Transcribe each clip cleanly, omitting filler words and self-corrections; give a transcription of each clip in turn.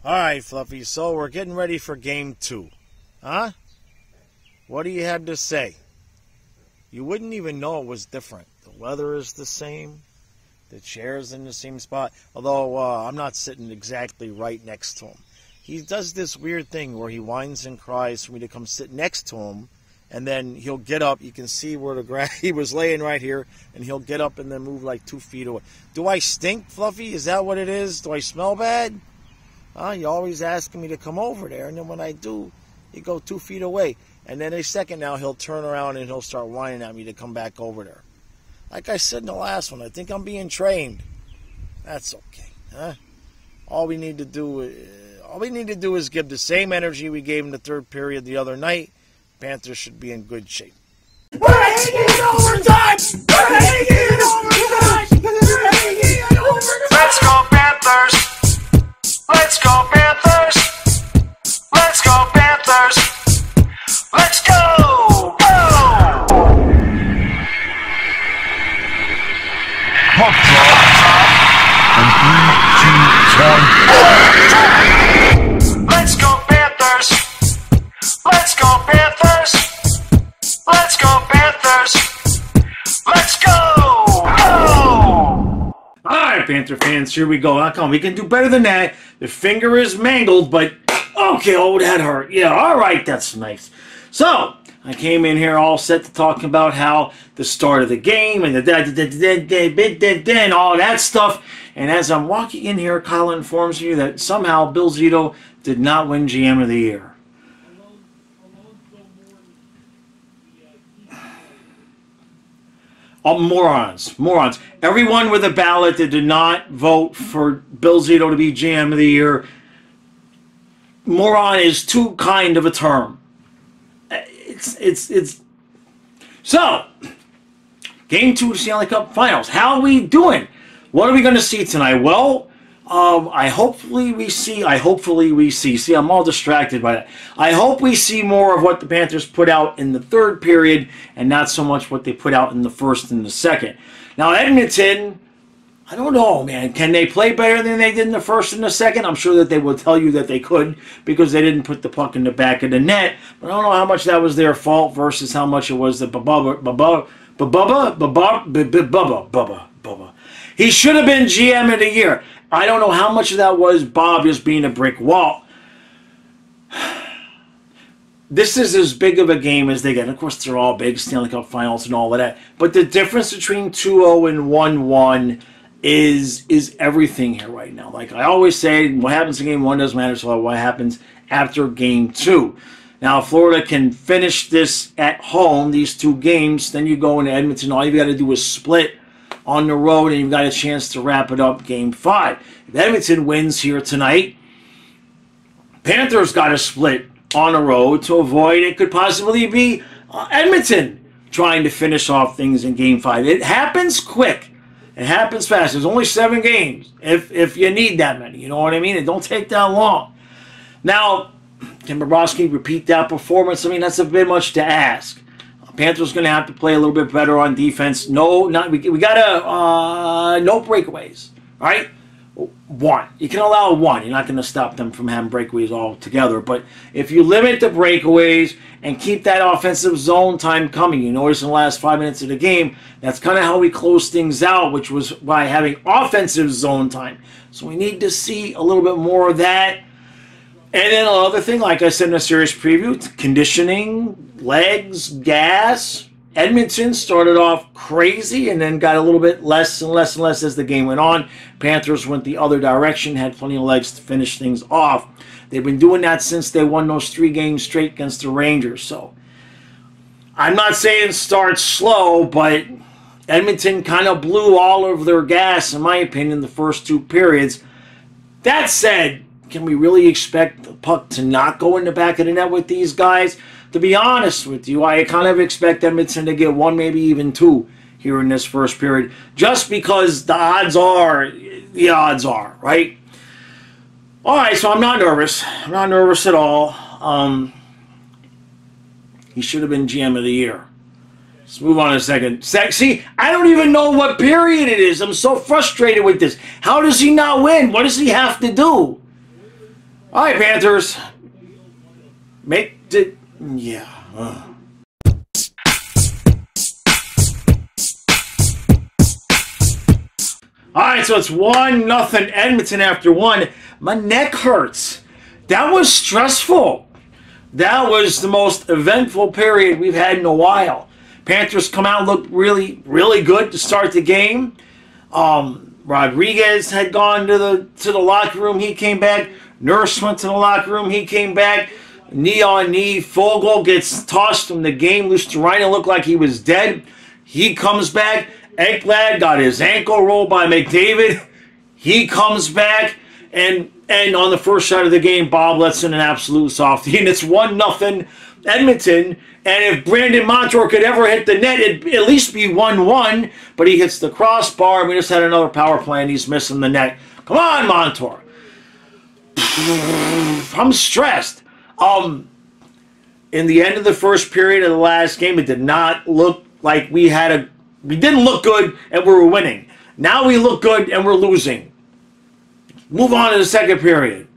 All right, Fluffy, so we're getting ready for game 2. Huh? What do you have to say? You wouldn't even know it was different. The weather is the same. The chair's in the same spot. Although I'm not sitting exactly right next to him. He does this weird thing where he whines and cries for me to come sit next to him. And then he'll get up. You can see where the grass, he was laying right here. And he'll get up and then move like 2 feet away. Do I stink, Fluffy? Is that what it is? Do I smell bad? You're always asking me to come over there. And then when I do, you go 2 feet away. And then a second now, he'll turn around and he'll start whining at me to come back over there. Like I said in the last one, I think I'm being trained. That's okay, huh? All we need to do is give the same energy we gave in the third period the other night. Panthers should be in good shape. We're hanging overtime! We're hanging overtime! We're hanging overtime! Let's go Panthers! Let's go Panthers! Let's go Panthers! Let's go! Go! Puck drop. And 3, 2, 1. Let's go Panthers! Let's go Panthers! Let's go Panthers! Let's go! Go! Alright, Panther fans, here we go. Come on, we can do better than that. The finger is mangled, but okay, oh, that hurt. Yeah, alright, that's nice. So, I came in here all set to talk about how the start of the game and the all that stuff. And as I'm walking in here, Colin informs me that somehow Bill Zito did not win GM of the Year. Oh, morons. Everyone with a ballot that did not vote for Bill Zito to be GM of the Year, moron is too kind of a term. It's so game 2 of the Stanley Cup Finals. How are we doing? What are we going to see tonight? Well, hopefully we see. See, I'm all distracted by that. I hope we see more of what the Panthers put out in the third period and not so much what they put out in the first and the second. Now, Edmonton, I don't know, man. Can they play better than they did in the first and the second? I'm sure that they will tell you that they could because they didn't put the puck in the back of the net. But I don't know how much that was their fault versus how much it was the Bubba. He should have been GM of the Year. I don't know how much of that was Bob just being a brick wall. This is as big of a game as they get. Of course, they're all big, Stanley Cup Finals and all of that. But the difference between 2-0 and 1-1 is everything here right now. Like I always say, what happens in game 1 doesn't matter so what happens after game 2. Now, if Florida can finish this at home, these 2 games, then you go into Edmonton. All you've got to do is split on the road, and you've got a chance to wrap it up game 5. If Edmonton wins here tonight, Panthers got to split on the road to avoid it could possibly be Edmonton trying to finish off things in game 5. It happens quick. It happens fast. There's only 7 games if you need that many. You know what I mean? It don't take that long. Now, can Bobrovsky repeat that performance? I mean, that's a bit much to ask. Panthers going to have to play a little bit better on defense. We got no breakaways, right? 1. You can allow 1. You're not going to stop them from having breakaways altogether. But if you limit the breakaways and keep that offensive zone time coming, you notice in the last 5 minutes of the game, that's kind of how we close things out, which was by having offensive zone time. So we need to see a little bit more of that. And then another thing, like I said in a series preview, conditioning, legs, gas. Edmonton started off crazy and then got a little bit less and less and less as the game went on. Panthers went the other direction, had plenty of legs to finish things off. They've been doing that since they won those 3 games straight against the Rangers. So I'm not saying start slow, but Edmonton kind of blew all of their gas, in my opinion, the first 2 periods. That said, can we really expect the puck to not go in the back of the net with these guys? To be honest with you, I kind of expect Edmonton to get 1, maybe even 2 here in this first period, just because the odds are, right? All right, so I'm not nervous. I'm not nervous at all. He should have been GM of the Year. Let's move on a second. See, I don't even know what period it is. I'm so frustrated with this. How does he not win? What does he have to do? All right, Panthers. Make it. Yeah. All right, so it's 1-0 Edmonton after 1. My neck hurts. That was stressful. That was the most eventful period we've had in a while. Panthers come out and look really, really good to start the game. Rodriguez had gone to the locker room. He came back. Nurse went to the locker room. He came back. Knee on knee. Fogle gets tossed from the game. Lusterinen looked like he was dead. He comes back. Ekblad got his ankle rolled by McDavid. He comes back. And on the first shot of the game, Bob lets in an absolute softie. And it's 1-0 Edmonton. And if Brandon Montour could ever hit the net, it'd at least be 1-1. But he hits the crossbar. And we just had another power play, and he's missing the net. Come on, Montour. I'm stressed. In the end of the first period of the last game, it did not look like we didn't look good and we were winning. Now we look good and we're losing. Move on to the second period.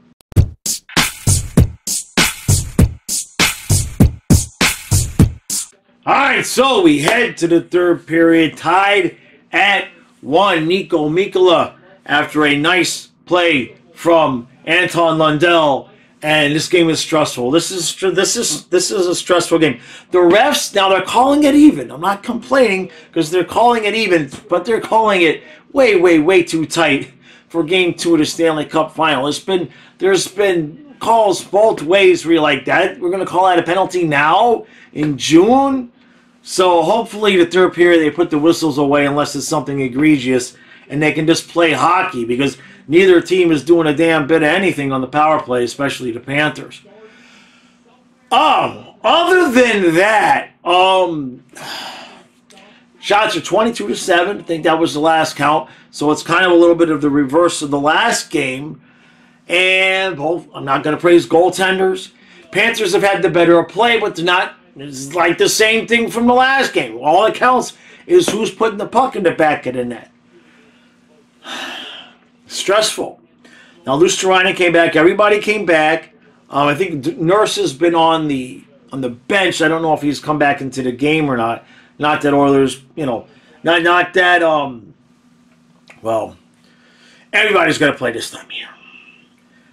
All right, so we head to the third period, tied at 1. Nico Mikkola after a nice play from Anton Lundell, and this game is stressful. This is a stressful game. The refs now they're calling it even. I'm not complaining because they're calling it even, but they're calling it way too tight for Game 2 of the Stanley Cup Final. There's been calls both ways where you're like, that we're going to call that a penalty now in June. So hopefully the third period they put the whistles away unless it's something egregious and they can just play hockey because neither team is doing a damn bit of anything on the power play, especially the Panthers. Other than that, shots are 22-7. I think that was the last count. So it's kind of a little bit of the reverse of the last game. And I'm not going to praise goaltenders. Panthers have had the better play, but they're not. It's like the same thing from the last game. All that counts is who's putting the puck in the back of the net. Stressful. Now Lusterinen came back. Everybody came back. I think Nurse has been on the bench. I don't know if he's come back into the game or not. Not that Oilers, not that. Well, everybody's got to play this time here.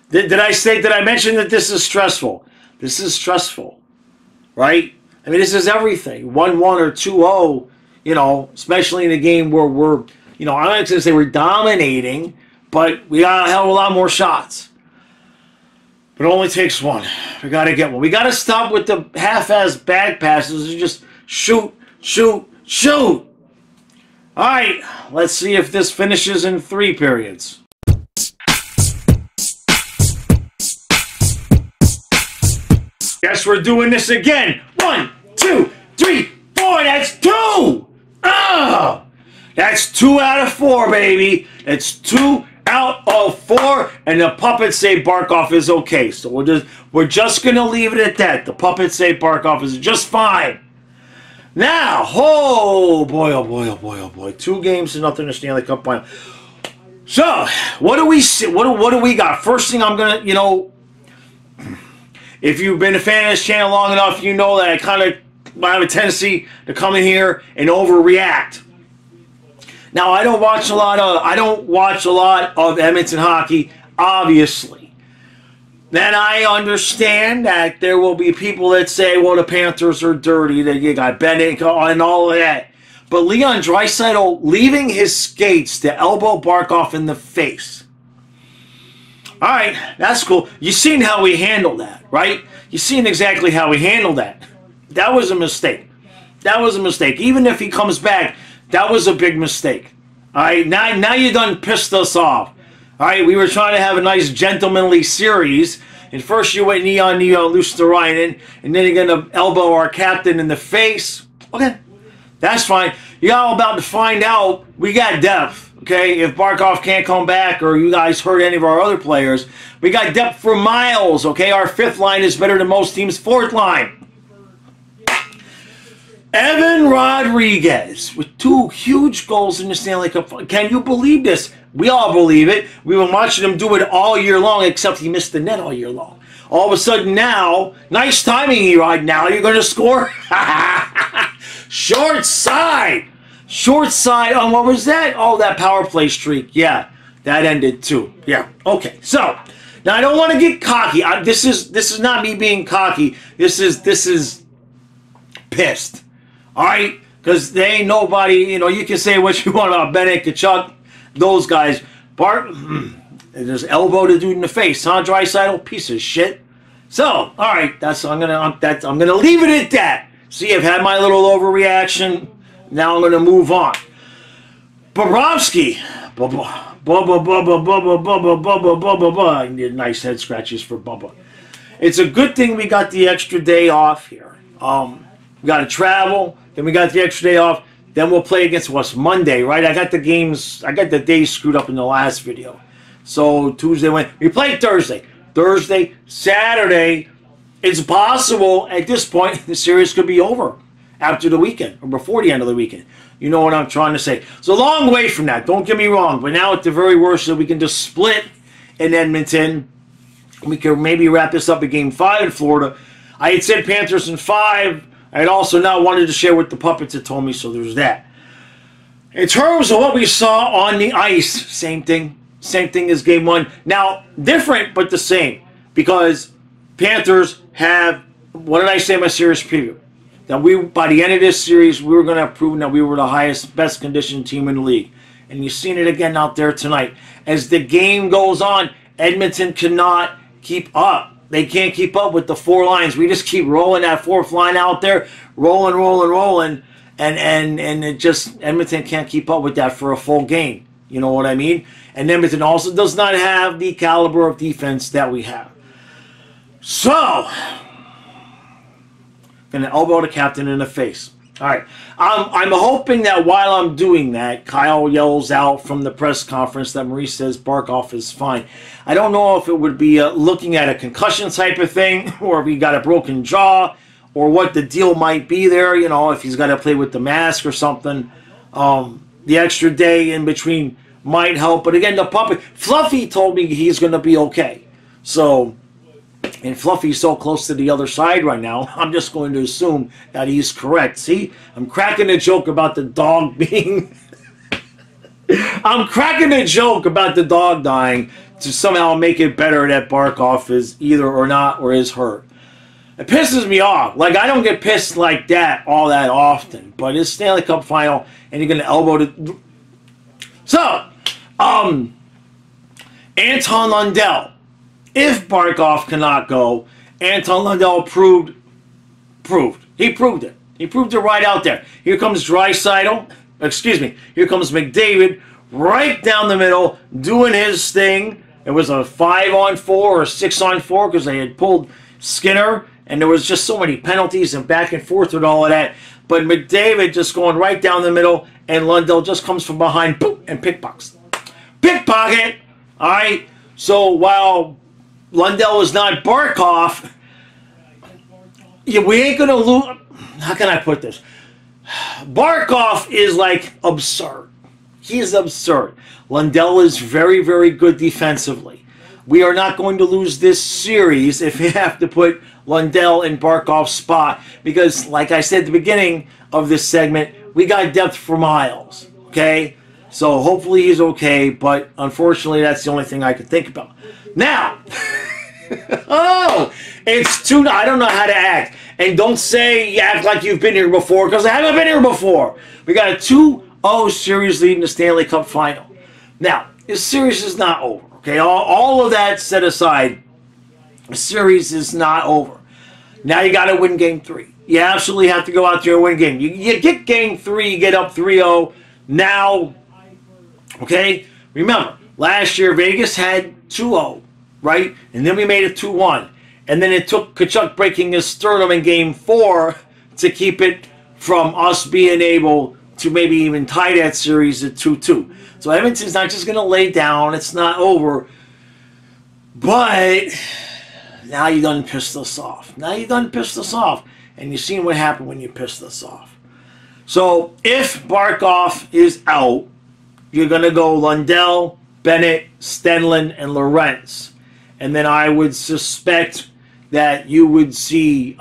Did I mention that this is stressful? This is stressful, right? I mean, this is everything. 1-1 or 2-0. Especially in a game where we're, I'm not going to say we're dominating. But we got a hell of a lot more shots. But it only takes one. We got to get one. We got to stop with the half-ass bag passes and just shoot. All right, let's see if this finishes in 3 periods. Guess we're doing this again. 1, 2, 3, 4. That's 2. Oh, that's 2 out of 4, baby. That's 2 out of 4, and the puppets say Barkov is okay. So we're just gonna leave it at that. The puppets say Barkov is just fine. Now, oh boy, 2 games to nothing in the Stanley Cup Final. So what do we see? What do we got? First thing I'm gonna, if you've been a fan of this channel long enough, you know that I have a tendency to come in here and overreact. Now, I don't watch a lot of Edmonton hockey, obviously. Then I understand that there will be people that say, well, the Panthers are dirty, that you got Bennett and all of that. But Leon Draisaitl leaving his skates to elbow Barkov in the face. All right, that's cool. You seen how we handled that, right? You seen exactly how we handled that. That was a mistake. Even if he comes back, that was a big mistake. All right, now you done pissed us off. All right, we were trying to have a nice gentlemanly series, and first you went knee on Lusterinen, and then you're going to elbow our captain in the face. Okay, that's fine. You're all about to find out we got depth, okay? If Barkov can't come back or you guys hurt any of our other players, we got depth for miles, okay? Our 5th line is better than most teams' 4th line. Evan Rodriguez with 2 huge goals in the Stanley Cup. Can you believe this? We all believe it. We've been watching him do it all year long, except he missed the net all year long. All of a sudden now, nice timing, Erod. Now you're going to score. Short side. Short side on what was that? Oh, that power play streak. Yeah, that ended too. Yeah. Okay. So now I don't want to get cocky. This is not me being cocky. This is pissed. All right, because they ain't nobody. You know, you can say what you want about Bennett, Kachuk, those guys. Bart, there's elbow to dude in the face. Huh, Draisaitl, piece of shit. So, all right, I'm gonna leave it at that. See, I've had my little overreaction. Now I'm gonna move on. Bobrovsky, I need nice head scratches for Bubba. It's a good thing we got the extra day off here. We got to travel, then we got the extra day off. Then we'll play against what's Monday, right? I got the days screwed up in the last video. So Tuesday, we played Thursday. Thursday, Saturday. It's possible at this point the series could be over after the weekend or before the end of the weekend. You know what I'm trying to say. It's a long way from that. Don't get me wrong. But now at the very worst, we can just split in Edmonton. We can maybe wrap this up at Game 5 in Florida. I had said Panthers in 5. I had also now wanted to share with the puppets that told me, so there's that. In terms of what we saw on the ice, same thing. Same thing as Game 1. Now, different but the same. Because Panthers have, what did I say in my series preview? That by the end of this series, we were going to have proven that we were the highest, best conditioned team in the league. And you've seen it again out there tonight. As the game goes on, Edmonton cannot keep up. They can't keep up with the four lines. We just keep rolling that fourth line out there, rolling, and it just, Edmonton can't keep up with that for a full game. You know what I mean? And Edmonton also does not have the caliber of defense that we have. So, going to elbow the captain in the face. All right. I'm hoping that while I'm doing that, Kyle yells out from the press conference that Maurice says Barkov is fine. I don't know if it would be looking at a concussion type of thing, or if he got a broken jaw, or what the deal might be there, you know, if he's got to play with the mask or something. The extra day in between might help. But again, the puppet, Fluffy told me he's going to be okay. So, and Fluffy's so close to the other side right now, I'm just going to assume that he's correct. See, I'm cracking a joke about the dog being... I'm cracking a joke about the dog dying to somehow make it better that Barkov is either or not or is hurt. It pisses me off. Like, I don't get pissed like that all that often. But it's Stanley Cup final, and you're going to elbow the... So, Anton Lundell. If Barkov cannot go, Anton Lundell proved. He proved it. He proved it right out there. Here comes Draisaitl. Excuse me. Here comes McDavid right down the middle doing his thing. It was a 5-on-4 or a 6-on-4 because they had pulled Skinner, and there was just so many penalties and back and forth with all of that. But McDavid just going right down the middle, and Lundell just comes from behind, boom, and pickpockets. Pickpocket! All right? So while Lundell is not Barkov, yeah, we ain't going to lose. How can I put this? Barkov is like absurd. He is absurd. Lundell is very, very good defensively. We are not going to lose this series if we have to put Lundell in Barkov's spot because, like I said at the beginning of this segment, we got depth for miles. Okay? So hopefully he's okay, but unfortunately that's the only thing I could think about. Now, oh, it's too, I don't know how to act. And don't say you act like you've been here before, because I haven't been here before. We got a 2-0 series lead in the Stanley Cup final. Now, this series is not over, okay? All of that set aside, the series is not over. Now you got to win Game 3. You absolutely have to go out there and win a game. You get Game 3, you get up 3-0. Now, okay, remember, last year Vegas had 2-0, right? And then we made it 2-1. And then it took Kachuk breaking his sternum in Game 4 to keep it from us being able to maybe even tie that series at 2-2. So Edmonton's not just going to lay down. It's not over. But now you done pissed us off. Now you done pissed us off. And you've seen what happened when you pissed us off. So if Barkov is out, you're going to go Lundell, Bennett, Stenlin, and Lorentz. And then I would suspect that you would see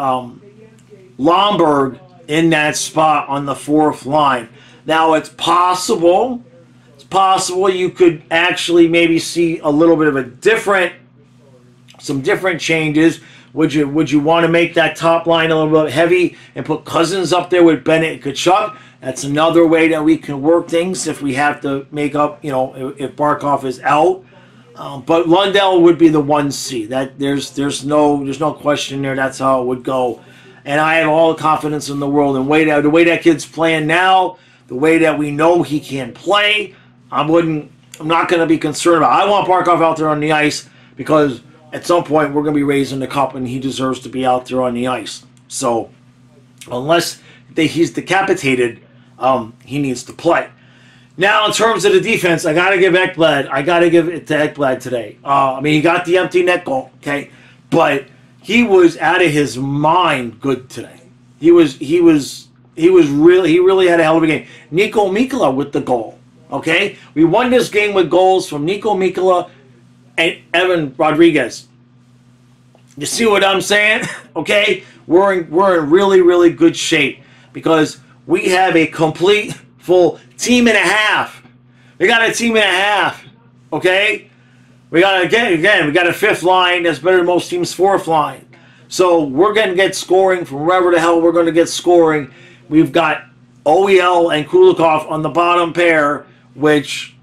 Lomberg in that spot on the fourth line. Now, it's possible you could actually maybe see a little bit of some different changes. Would you want to make that top line a little bit heavy and put Cousins up there with Bennett and Kachuk? That's another way that we can work things if we have to make up, if Barkov is out. But Lundell would be the 1C. That there's no question there. That's how it would go. And I have all the confidence in the world. And the way that kid's playing now, the way that we know he can play, I'm not going to be concerned about. I want Barkov out there on the ice because at some point we're going to be raising the cup and he deserves to be out there on the ice. So unless he's decapitated, he needs to play. Now, in terms of the defense, I got to give it to Ekblad today. He got the empty net goal, okay? But he was out of his mind good today. He really had a hell of a game. Nico Mikkola with the goal, okay? We won this game with goals from Nico Mikkola and Evan Rodriguez. You see what I'm saying? Okay? We're in really, really good shape because we have a complete, full team and a half. We got a team and a half, okay? We got a fifth line that's better than most teams' fourth line. So we're going to get scoring from wherever the hell we're going to get scoring. We've got OEL and Kulikov on the bottom pair, which,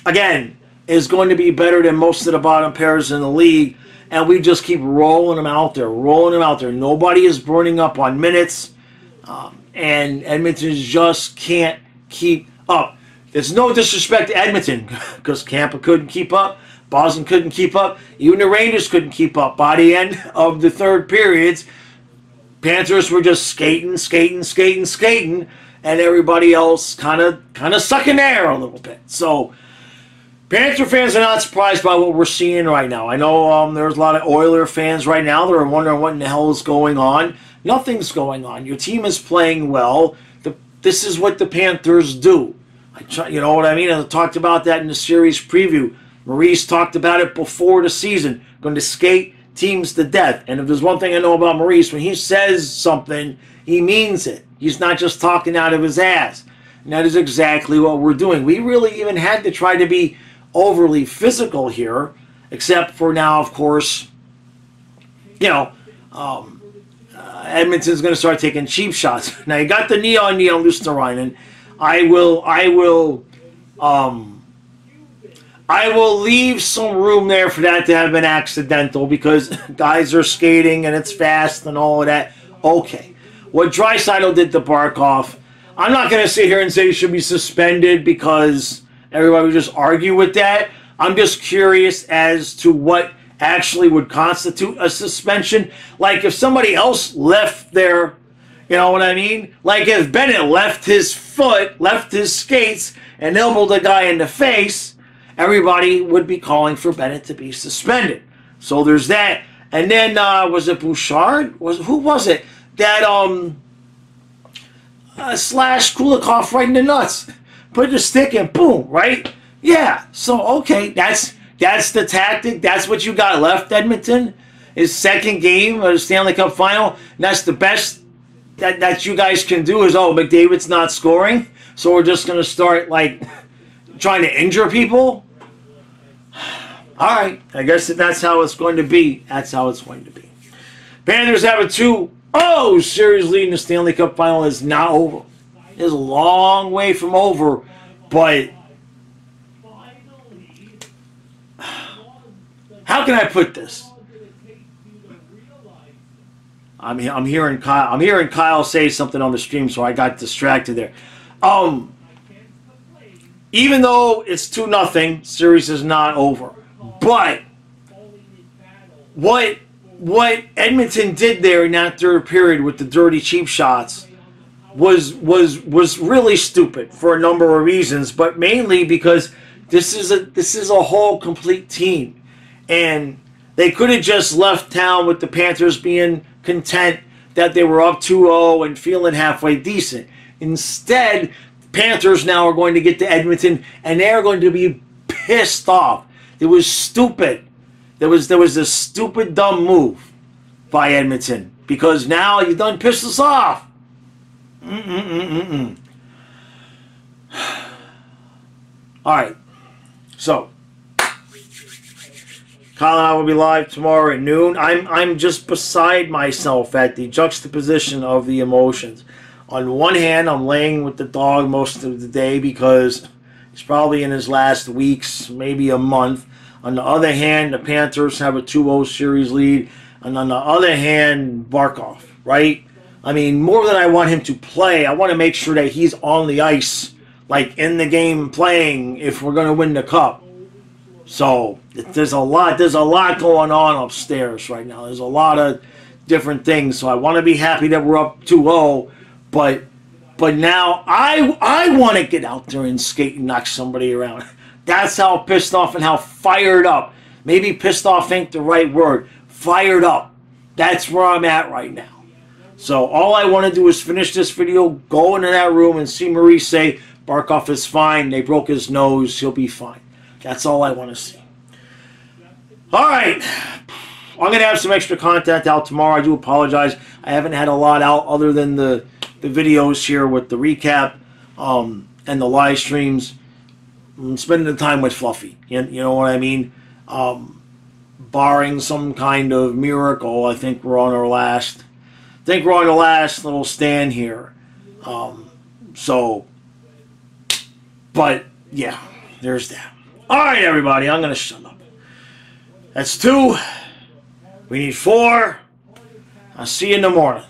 again, is going to be better than most of the bottom pairs in the league. And we just keep rolling them out there, Nobody is burning up on minutes. And Edmonton just can't keep up. There's no disrespect to Edmonton because Tampa couldn't keep up. Boston couldn't keep up. Even the Rangers couldn't keep up. By the end of the third periods, Panthers were just skating, and everybody else kind of sucking air a little bit. So Panther fans are not surprised by what we're seeing right now. I know there's a lot of Oiler fans right now that are wondering what in the hell is going on. Nothing's going on. Your team is playing well. This is what the Panthers do. You know what I mean? I talked about that in the series preview. Maurice talked about it before the season. Going to skate teams to death. And if there's one thing I know about Maurice, when he says something, he means it. He's not just talking out of his ass. And that is exactly what we're doing. We really even had to try to be overly physical here, except for now, of course, Edmonton's going to start taking cheap shots. Now you got the knee on Luosterainen. I will leave some room there for that to have been accidental because guys are skating and it's fast and all of that. Okay. What Draisaitl did to Barkov, I'm not going to sit here and say he should be suspended because everybody would just argue with that. I'm just curious as to what actually would constitute a suspension. Like if somebody else left their, you know what I mean? Like if Bennett left his foot, left his skates, and elbowed the guy in the face, everybody would be calling for Bennett to be suspended. So there's that. And then, was it Bouchard? Who was it? That, slashed Kulikov right in the nuts. Put the stick in, boom, right? Yeah, so, okay, that's the tactic. That's what you got left, Edmonton. His second game of the Stanley Cup Final. And that's the best that you guys can do is, oh, McDavid's not scoring, so we're just going to start, like, trying to injure people? All right, I guess that's how it's going to be. That's how it's going to be. Panthers have a 2-0 series lead in the Stanley Cup Final. Is not over. It's a long way from over, but how can I put this? I'm hearing Kyle say something on the stream, so I got distracted there. Even though it's 2-0, series is not over. But what Edmonton did there in that third period with the dirty cheap shots was really stupid for a number of reasons, but mainly because this is a whole complete team, and they could have just left town with the Panthers being content that they were up 2-0 and feeling halfway decent. Instead, Panthers now are going to get to Edmonton, and they're going to be pissed off. It was stupid. There was this stupid, dumb move by Edmonton because now you done pissed us off. All right. So, Kyle and I will be live tomorrow at noon. I'm just beside myself at the juxtaposition of the emotions. On one hand, I'm laying with the dog most of the day because he's probably in his last weeks, maybe a month. On the other hand, the Panthers have a 2-0 series lead. And on the other hand, Barkov, right? I mean, more than I want him to play, I want to make sure that he's on the ice, like in the game playing if we're going to win the cup. So there's a lot going on upstairs right now. There's a lot of different things. So I want to be happy that we're up 2-0, but now I want to get out there and skate and knock somebody around. That's how pissed off and how fired up. Maybe pissed off ain't the right word. Fired up. That's where I'm at right now. So all I want to do is finish this video, go into that room and see Marie say, Barkov is fine. They broke his nose. He'll be fine. That's all I want to see. All right. I'm going to have some extra content out tomorrow. I do apologize. I haven't had a lot out other than the videos here with the recap and the live streams. I'm spending the time with Fluffy. You know what I mean? Barring some kind of miracle, I think we're on our last... little stand here. But, yeah, there's that. All right, everybody, I'm going to shut up. That's 2. We need 4. I'll see you in the morning.